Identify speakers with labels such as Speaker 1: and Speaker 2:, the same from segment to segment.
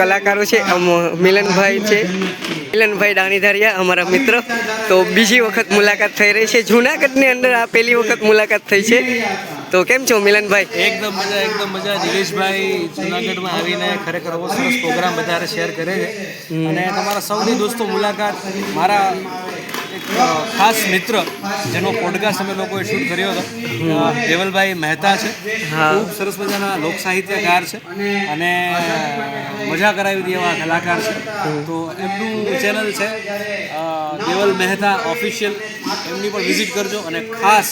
Speaker 1: કલાકારો છે, મિલનભાઈ છે, મિલનભાઈ દાણીધારિયા અમારા મિત્ર. તો બીજી વખત મુલાકાત થઈ રહી છે જૂનાગઢની અંદર. આ પહેલી વખત મુલાકાત થઈ છે. તો કેમ છો મિલનભાઈ?
Speaker 2: એકદમ મજા. દિનેશભાઈ જૂનાગઢમાં આવીને ખરેખર બહુ સરસ પ્રોગ્રામ બધા શેર કરે છે અને તમારા સૌની દોસ્તો મુલાકાત મારા એક ખાસ મિત્ર જેનો પોડકાસ્ટ અમે લોકોએ શૂટ કર્યો હતો, દેવલભાઈ મહેતા છે. ખૂબ સરસ મજાના લોક સાહિત્યકાર છે અને મજા કરાવી દે એવા કલાકાર છે. તો એમનું ચેનલ છે દેવલ મહેતા ઓફિશિયલ, એમની પણ વિઝિટ કરજો અને ખાસ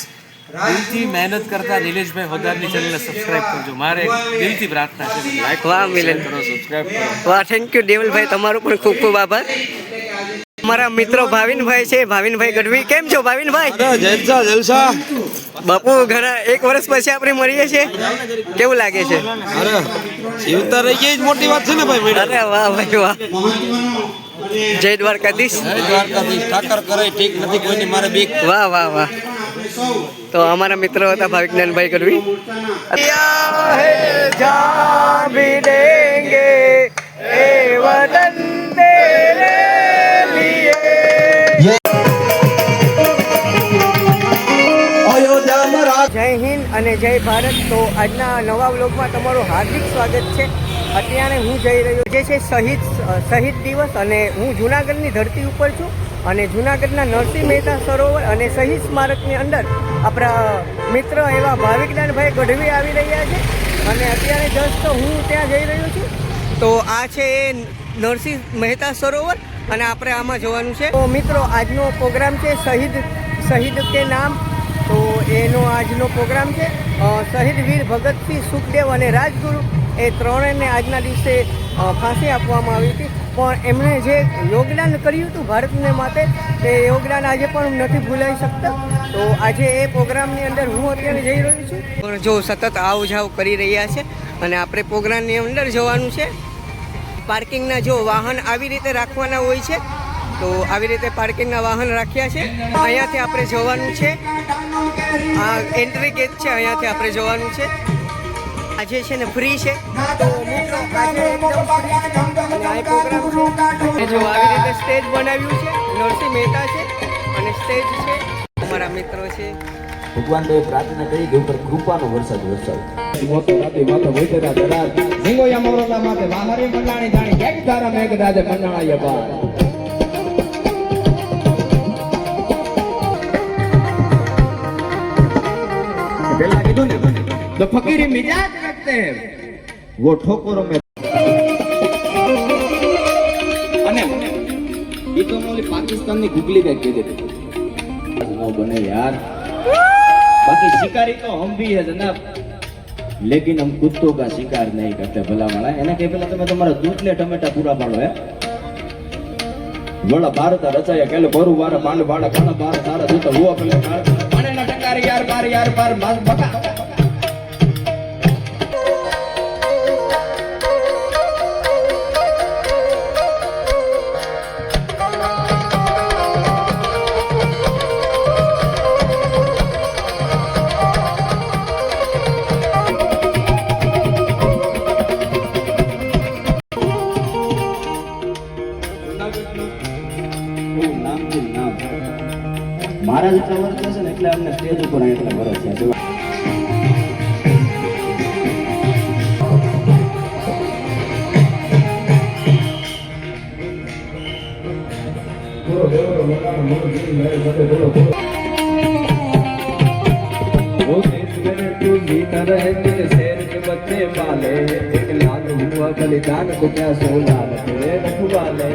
Speaker 2: દિલથી મહેનત કરતા નિલેશભાઈ હોદારની ચેનલને સબસ્ક્રાઇબ કરજો. મારે દિલથી પ્રાર્થના છે. લાઈક
Speaker 1: વાહ મિલન,
Speaker 2: કરો, સબસ્ક્રાઇબ કરો.
Speaker 1: વાહ, થેન્ક યુ દેવલભાઈ, તમારો પણ ખૂબ ખૂબ આભાર. અમારા મિત્રો ભાવિનભાઈ છે, ભાવિનભાઈ ગઢવી. કેમ છો ભાવિનભાઈ?
Speaker 3: જલસા
Speaker 1: બાપુ, ઘણા 1 વર્ષ પછી આપણે મળીએ છીએ, કેવું લાગે છે?
Speaker 3: અરે જીવતા રહી ગઈ જ મોટી વાત છે ને ભાઈ.
Speaker 1: અરે વાહ ભાઈ વાહ, જય દ્વારકાધીશ.
Speaker 3: ઠાકર કરે ઠીક નથી કોઈની મારે બીક.
Speaker 1: વાહ વાહ વાહ. તો અમારા મિત્રો હતા ભાવિકનાનભાઈ ગઢવી. જય હિન્દ અને જય ભારત. તો આજના નવા વ્લોગમાં તમારું હાર્દિક સ્વાગત છે. અત્યારે હું જઈ રહ્યો જે છે શહીદ દિવસ, અને હું જૂનાગઢની ધરતી ઉપર છું અને જૂનાગઢના નરસિંહ મહેતા સરોવર અને શહીદ સ્મારકની અંદર આપણા મિત્ર એવા ભાવિકનાનભાઈ ગઢવી આવી રહ્યા છે અને અત્યારે જસ્ટ હું ત્યાં જઈ રહ્યો છું. તો આ છે એ નરસિંહ મહેતા સરોવર અને આપણે આમાં જવાનું છે. તો મિત્રો, આજનો પ્રોગ્રામ છે શહીદ કે નામ. તો એનો આજનો પ્રોગ્રામ છે. શહીદ વીર ભગતસિંહ, સુખદેવ અને રાજગુરુ એ ત્રણેયને આજના દિવસે ફાંસી આપવામાં આવી હતી. પણ એમણે જે યોગદાન કર્યું હતું ભારતને માટે, તે યોગદાન આજે પણ નથી ભૂલાઈ શકતા. તો આજે એ પ્રોગ્રામની અંદર હું અત્યારે જઈ રહ્યો છું. પણ જો સતત આવ જાવ કરી રહ્યા છે અને આપણે પ્રોગ્રામની અંદર જવાનું છે. પાર્કિંગના જો વાહન આવી રીતે રાખવાના હોય છે, તો આવી રીતે પાર્કિંગના વાહન રાખ્યા છે. અહીંયાથી આપણે જવાનું છે. આ એન્ટ્રી ગેટ છે, અહીંયાથી આપણે જવાનું છે. આજે છે ને ફ્રી છે. તો મિત્રો, આજે એકદમ ફ્રી છે અને આ પ્રોગ્રામ છે. જો આવી રીતે સ્ટેજ બનાવ્યું છે, નરસિંહ મહેતા છે અને સ્ટેજ છે. અમારા મિત્રો છે.
Speaker 4: ભગવાન તો પ્રાર્થના કરી કે ઉપર કૃપાનો વરસાદ વરસાવ.
Speaker 5: મોતો રાતે માથો વૈતરા દરાર સિંગોયા મોરલા માથે વાહરી મંડાણી જાણી એક તારા મેઘ રાજે મંડાણાય બાર. પેલા કીધું ને તો ફકીરી મિજાજ રખતે હે વો ઠોકરો મે. અને એ તો ઓલી પાકિસ્તાનની ગુગલી કઈ કહી દેતી નો બને યાર. बाकी शिकारी तो हम भी है जनाब, लेकिन हम कुत्तों का शिकार नहीं करते. भला वाला एना के पहला તમે તમારા દૂધલે ટમેટા પૂરા પાડો હે. વડા ભારત રચાયા કેલે ભરુ વારે પાંડ બાડા કાણા બાર સારા દૂત હુआ પેલે પાણે ના ટકાર યાર બાર માસ બકા. મારા જેટલા વર્ષ છે ને એટલે અમને સ્ટેજ ઉપર એટલા વર્ષ છે. वो देश में तू जीता रहे तेरे शेर के बच्चे पाले, एक लाल हुआ बलिदान को क्या सोना तेरे रखवाले.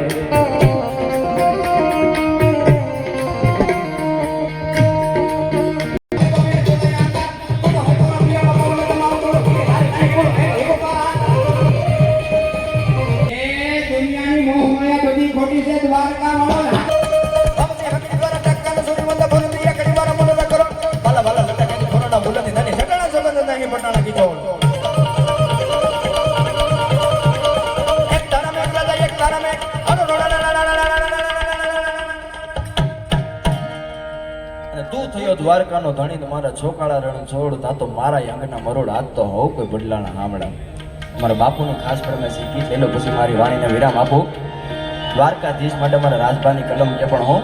Speaker 5: તું થયો દ્વારકાનો ધણી, મારા છોકરા રણ છોડ તા તો મારા આંગના મરોડ હાથ તો હોવ કોઈ બદલાણા હામડા.
Speaker 4: મારા બાપુની ખાસ ફરમાઈશ ગીત લઈ લો, પછી મારી વાણીને વિરામ આપો. દ્વારકાધીશ માટે મારા રાજભાની કલમ એ પણ હો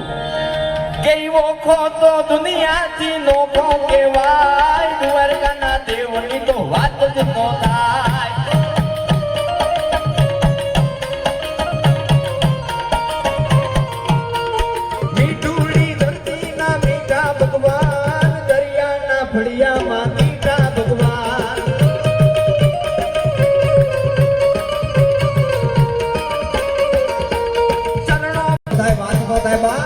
Speaker 4: કે ઓખો તો દુનિયાથી નોખો કહેવાય, દ્વારકાના દેવની તો વાત જ ન થાય. મીઠુડી ધરતીના મીઠા ભગવાન, દરિયાના ફળિયામાં મીઠા ભગવાન. ચરણો સાહેબ આસફા સાહેબા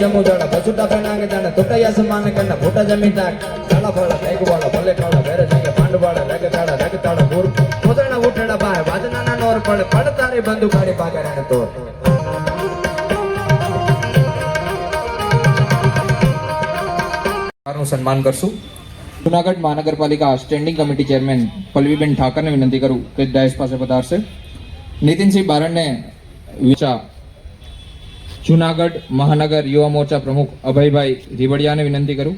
Speaker 4: जमो जाना बसुटा पहनांगे जाना तोटा या समान करना फोटा जमीन ताक काला फड़ा बैग वाला भले काला बेरे जंगे पांड वाला लग ताड़ा बोर कोदना उठड़ा बाय वादना ना नोर पड़ पड़ तारे बंदूक गाड़ी पागराने तो
Speaker 6: નું સન્માન કરશું. જૂનાગઢ મહાનગરપાલિકા સ્ટેન્ડિંગ કમિટી ચેરમેન પલ્લવીબેન ઠાકરને વિનંતી કરું કે ડાયસ પાસે પધારશે. નીતિનસિંહ બારડને વિચા જૂનાગઢ મહાનગર યુવા મોરચા પ્રમુખ અભયભાઈ રીવડિયાને વિનંતી કરું.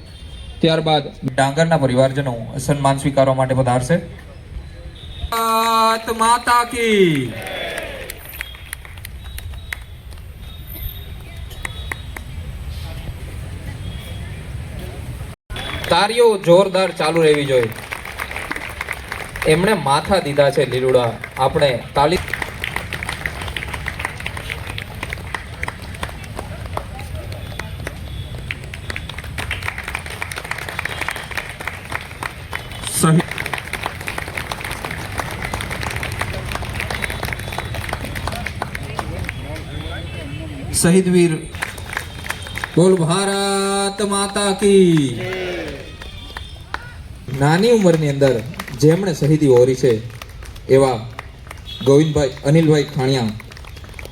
Speaker 6: ત્યારબાદ ડાંગરના પરિવારજનો સન્માન સ્વીકારવા માટે પધારશે. માતા કી તારીઓ જોરદાર ચાલુ રહેવી જોઈએ. એમણે માથા દીધા છે લીલુડા, આપણે તાલી શહીદ વીર બોલ ભારત માતા કી. નાની ઉંમરની અંદર જેમણે શહીદી ઓરી છે એવા ગોવિંદભાઈ અનિલભાઈ ખાણિયા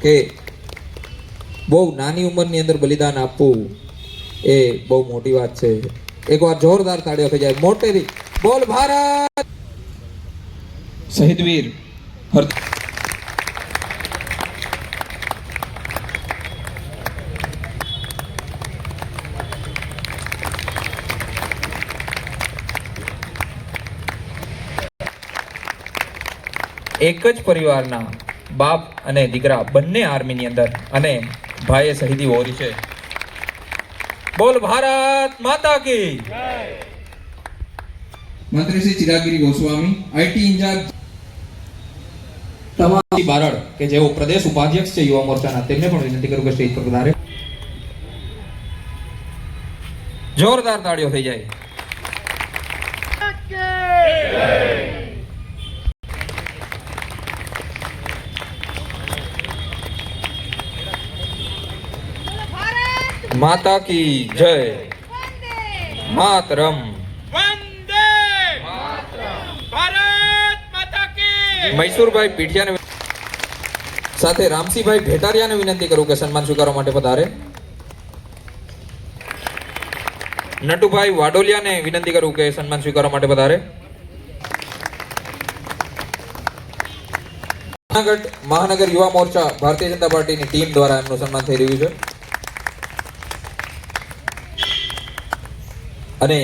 Speaker 6: કે બહુ નાની ઉંમરની અંદર બલિદાન આપવું એ બહુ મોટી વાત છે. એકવાર જોરદાર તાળીઓ થઈ જાય મોટેથી બોલ ભારત. શહીદ વીર એક જ પરિવારના બાપ અને દીકરા બંને આર્મીની અંદર અને ભાઈએ શહીદી ઓરી છે. બોલ ભારત માતા કી. મંત્રી શ્રી ચિરાગીરી ગોસ્વામી આઈટી ઇન્ચાર્જ તમામ બારડ કે જેઓ પ્રદેશ ઉપાધ્યક્ષ છે યુવા મોરચાના, તેમને પણ વિનંતી કરું કે સ્ટેજ પર પધારે. જોરદાર તાળીઓ થઈ જાય. माता की जय. मातरम. वंदे मातरम. भारत माता की. મૈસુરભાઈ પીઠિયાને સાથે રામસિંહભાઈ ભેટારિયાને વિનંતી કરું કે સન્માન સ્વીકારવા માટે પધારે. નટુભાઈ વાડોલિયાને વિનંતી કરું કે સન્માન સ્વીકારવા માટે પધારે. જૂનાગઢ મહાનગર યુવા મોરચા ભારતીય જનતા પાર્ટીની ટીમ દ્વારા એમનું સન્માન થઈ રહ્યું છે અને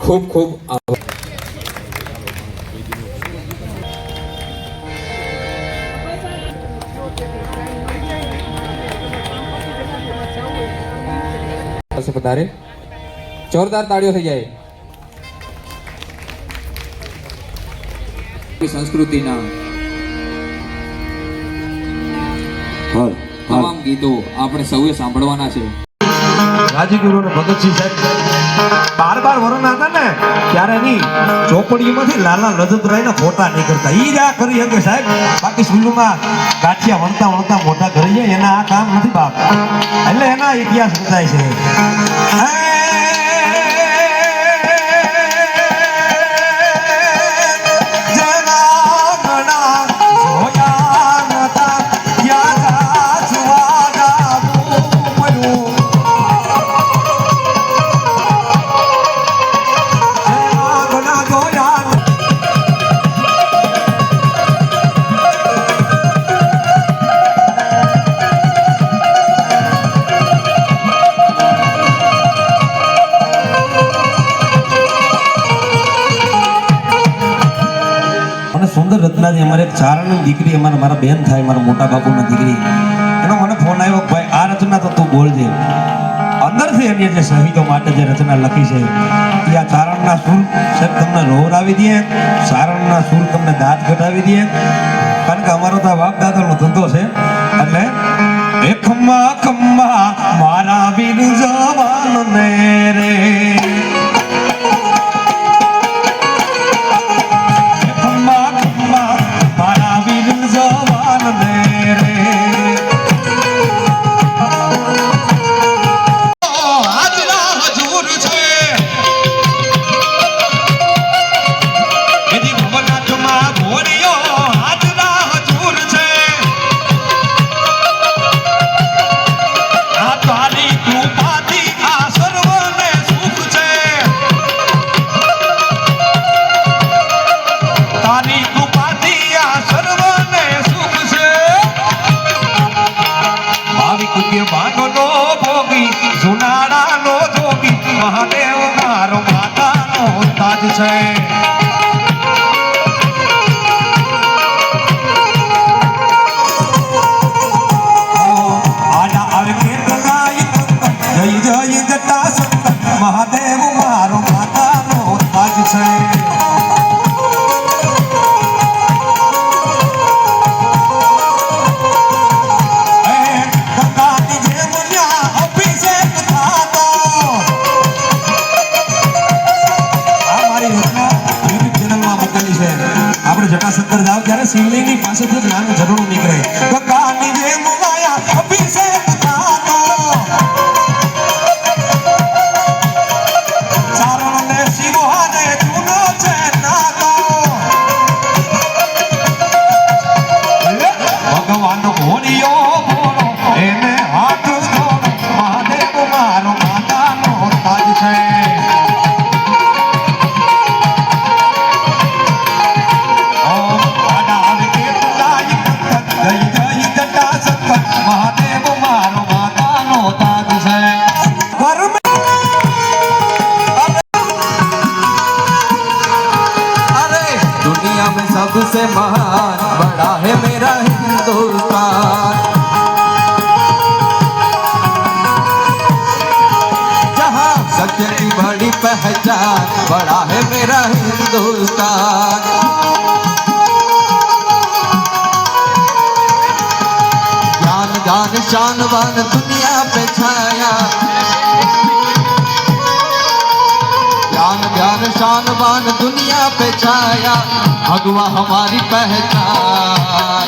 Speaker 6: ખૂબ ખૂબ આભાર. પધારે. જોરદાર તાળીઓ થઈ જાય. સંસ્કૃતિના તમામ ગીતો આપણે સૌએ સાંભળવાના છે.
Speaker 3: રાજગુરુ ને ભગતસિંહ સાહેબ બાર વર્ષના હતા ને ત્યારે એની ચોપડીમાંથી લાલા લજતરાયના ફોટા નીકળતા ઈ જ આ કરી શકે સાહેબ. બાકી સ્કૂલમાં ગાંઠિયા વણતા વણતા મોટા કરી જાય એના આ કામ નથી બાપ. એટલે એના ઇતિહાસ બતાય છે. સુંદર રત્નાજી અમારે એક ચારણની દીકરી મારા બેન થાય મારા મોટા બાપુની દીકરી એનો મને ફોન આવ્યો ભાઈ આ રચના તો તું બોલજે અંદરથી એની જે શહીદો માટે જે રચના લખી છે એ આ ચારણના સૂર સાહેબ તમને રોવરાવી દે ચારણના સૂર તમને દાંત ઘટાવી દે કારણ કે અમારો તો બાપ દાદાનો ધંધો છે એટલે એ ખમ્મા ખમ્મા મારા વીર જવાન ને રે મહાદેવ મારો માતાનો તાજ છે. મહાદેવ મારો માતાનો તાજ છે. જટાશંકર જાવ ત્યારે શિવલિંગની પાસેથી જ નાનું ઝરણું નીકળે તો કાની જે મુવાયા અભિષેક થાતો ચારણને શિવહાને જૂનો છે નાતો ભગવાન ભોળિયો ભોળો એને હાથ જોડો મહાદેવ મારો માતાનો તાજ છે. મહાદેવ મારો માતાનો તાજ છે.
Speaker 6: अरे दुनिया में सबसे महान बड़ा है मेरा हिंदुस्तान जहाँ सत्य की बड़ी पहचान बड़ा है मेरा हिंदुस्तान ज्ञान गान शानवान दुनिया पे छाया ज्ञान ज्ञान शानवान दुनिया पे छाया भगवा हमारी पहचान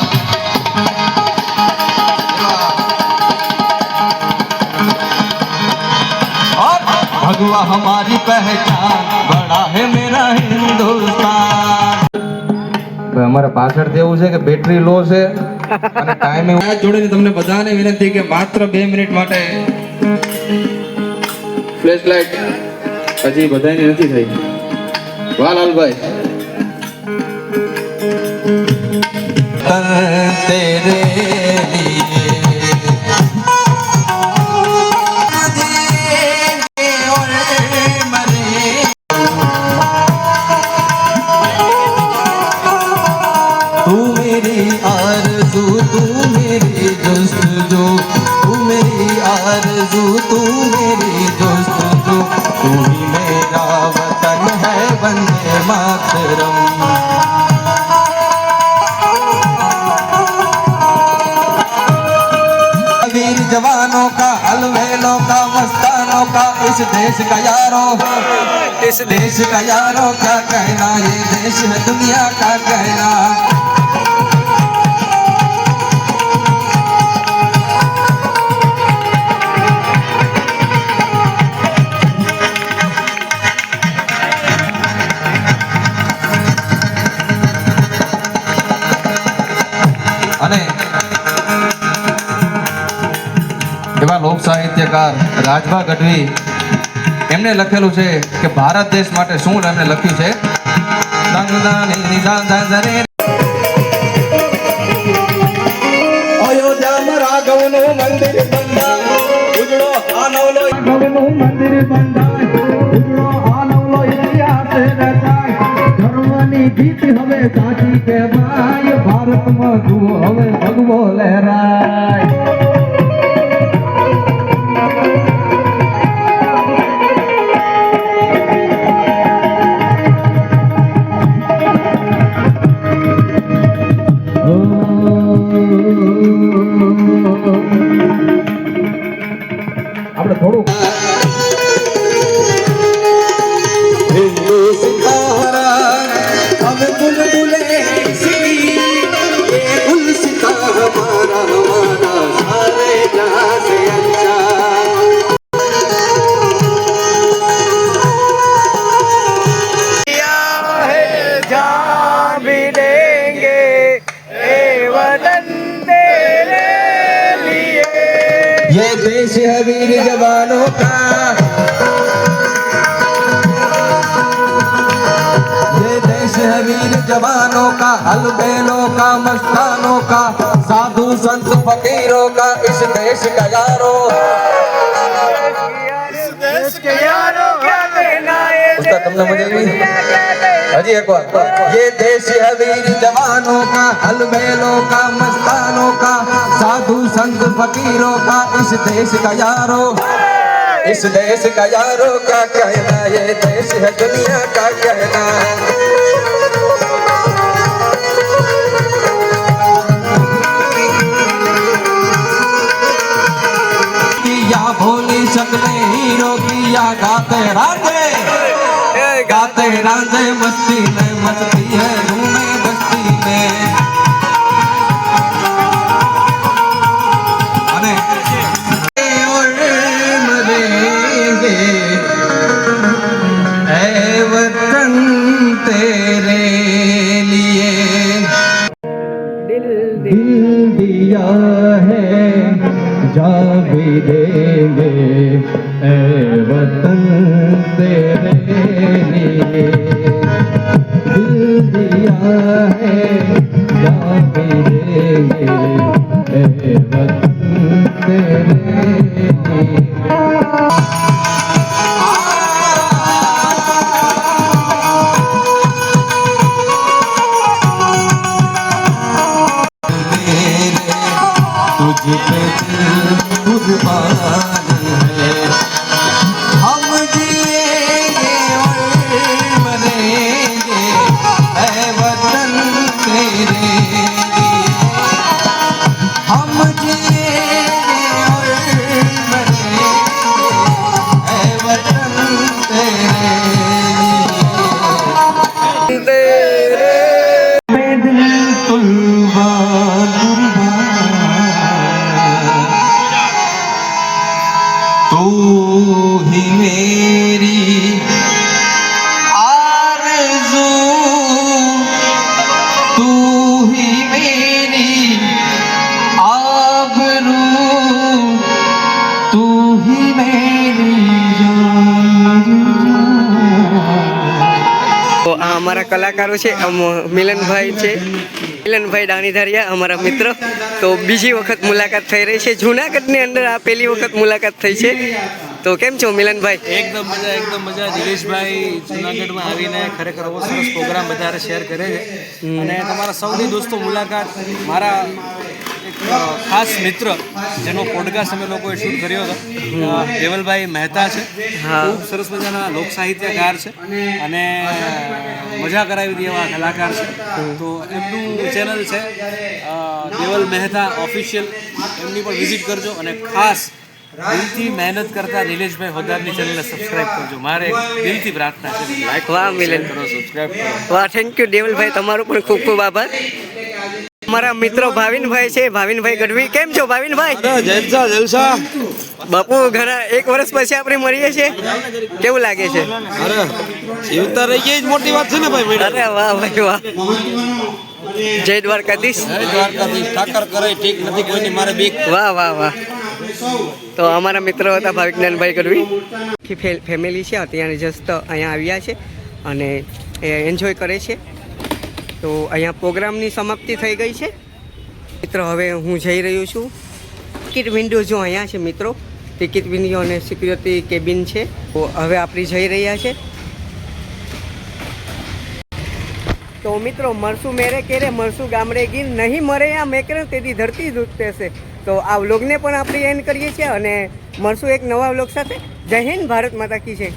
Speaker 6: और भगवा हमारी पहचान बड़ा है मेरा हिंदुस्तान.
Speaker 7: અમારા પાછળથી એવું છે કે બેટરી લો છે અને ટાઈમ જોડે તમને બધાને વિનંતી કે માત્ર 2 મિનિટ માટે ફ્લેશ લાઇટ હજી બધાની નથી થઈ. વાહ લાલભાઈ.
Speaker 6: तेरे तू मेरी आरज़ू तू मेरी जुस्तजू तू मेरी आरज़ू तू मेरी जुस्तजू तू ही मेरा वतन है वंदे मातरम. वीर जवानों का अलवेलों का मस्तानों का
Speaker 3: इस देश का यारो, इस देश का यारो क्या कहना, ये देश है दुनिया का कहना। અને એવા લોક સાહિત્યકાર રાજભા ગઢવી એમને લખેલું છે કે ભારત દેશ માટે શું એમને લખ્યું છે,
Speaker 1: અયોધ્યામાં રાઘવનું મંદિર બંધાય, ઉજળો આનવલો રાઘવનું મંદિર બંધાય, ઉજળો આનવલો ઇતિહાસ રચાય, ધર્મની જીત હવે સાચી કહેવાય, ભારતમાં જુઓ હવે ભગવો લહેરાય.
Speaker 3: આપણે થોડું
Speaker 1: हम बुलबुले सी, ये गुलसिता हमारा हमारा सारे जहां से अच्छा. किया है जहां भी देंगे ए वतन तेरे लिए, ये देश है वीर जवानों का, है वीर जवानों का, अलबेलों का, मस्तानों का, साधु संत फकीरों का, इस देश का यारो, इस देश के यारो क्या कहना, ये तुमने मुझे अजी एक बार, ये देश है वीर जवानों का, अलबेलों का, मस्तानों का, साधु संत फकीरों का, इस देश का यारो, इस देश का यारो क्या कहना, ये देश है दुनिया का कहना. भोली शक्लें हीरो किया गाते रांझे, गाते रांझे मस्ती में, मस्ती है घूमे बस्ती में. अरे और मरेंगे ऐ वतन तेरे लिए, दिल दिया है जा भी देंगे ऐ वतन तेरे लिए, दिल दिया है जा भी देंगे ऐ वतन तेरे लिए. तुझ पे कुर्बान है, हम जिएंगे और मरेंगे ऐ वतन तेरे लिए, हम जिएंगे और मरेंगे ऐ वतन तेरे लिए. मैं दिल कुर्बान तू ही मेरी आरज़ू, तू ही मेरी आबरू, तू ही मेरी जान.
Speaker 8: તો આ અમારા કલાકારો છે, મિલનભાઈ છે, મિલનભાઈ દાણીધારિયા અમારા મિત્ર. તો બીજી વખત મુલાકાત થઈ રહી છે જૂનાગઢની અંદર, આ પહેલી વખત મુલાકાત થઈ છે. તો કેમ છો મિલનભાઈ?
Speaker 2: એકદમ મજા. દિલેશભાઈ જુનાગઢમાં આવીને ખરેખર બહુ સરસ પ્રોગ્રામ બધા શેર કરે છે, અને તમારા સૌની દોસ્તો મુલાકાત, મારા એક ખાસ મિત્ર જેનો પોડકાસ્ટ અમે લોકોએ શૂટ કર્યો હતો, દેવલભાઈ મહેતા છે, ખૂબ સરસ મજાના લોક સાહિત્યકાર છે અને મજા કરાવી દે એવા કલાકાર છે. તો એમનું ચેનલ છે દેવલ મહેતા ઓફિશિયલ, એમની પણ વિઝિટ કરજો. અને ખાસ દિલથી મહેનત કરતા નિલેશભાઈ હોદારની ચેનલને સબસ્ક્રાઇબ કરજો. મારે એક દિલથી પ્રાર્થના છે. લાઈક
Speaker 8: વાહ મિલન,
Speaker 2: કરો, સબસ્ક્રાઇબ કરો.
Speaker 8: વાહ થેન્ક યુ દેવલભાઈ, તમારો પણ ખૂબ ખૂબ આભાર. અમારા મિત્રો ભાવિનભાઈ છે, ભાવિનભાઈ ગઢવી. કેમ છો ભાવિનભાઈ?
Speaker 2: જલસા જલસા.
Speaker 8: બાપુ ઘણા 1 વર્ષ પછી આપણે મળીએ છીએ, કેવું લાગે છે?
Speaker 2: અરે જીવતા રહી ગઈ જ મોટી વાત છે ને ભાઈ.
Speaker 8: અરે વાહ ભાઈ વાહ, જય દ્વારકાધીશ.
Speaker 2: દ્વારકાધીશ ઠાકર કરે ઠીક નથી કોઈની મારે બીક.
Speaker 8: વાહ વાહ વાહ. તો અમારા મિત્રો હતા ભાવિક જ્ઞાનભાઈ ગઢવી. ફેમિલી છે અત્યારે જસ્ટ અહીંયા આવ્યા છે અને એ એન્જોય કરે છે. તો અહીંયા પ્રોગ્રામની સમાપ્તિ થઈ ગઈ છે મિત્રો. હવે હું જઈ રહ્યો છું. ટિકિટ વિન્ડો જો અહીંયા છે મિત્રો, ટિકિટ વિન્ડો અને સિક્યુરિટી કેબિન છે. તો હવે આપણે જઈ રહ્યા છે. તો મિત્રો મળશું મેરે કેરે, મળશું ગામડે ગીર, નહીં મરે આ મેકરે તેથી ધરતી દૂધતે છે. તો આ વ્લોગને પણ આપણે એન્ડ કરીએ છીએ અને મળશું એક નવા વ્લોગ સાથે. જય હિન્દ, ભારત માતા કી જય.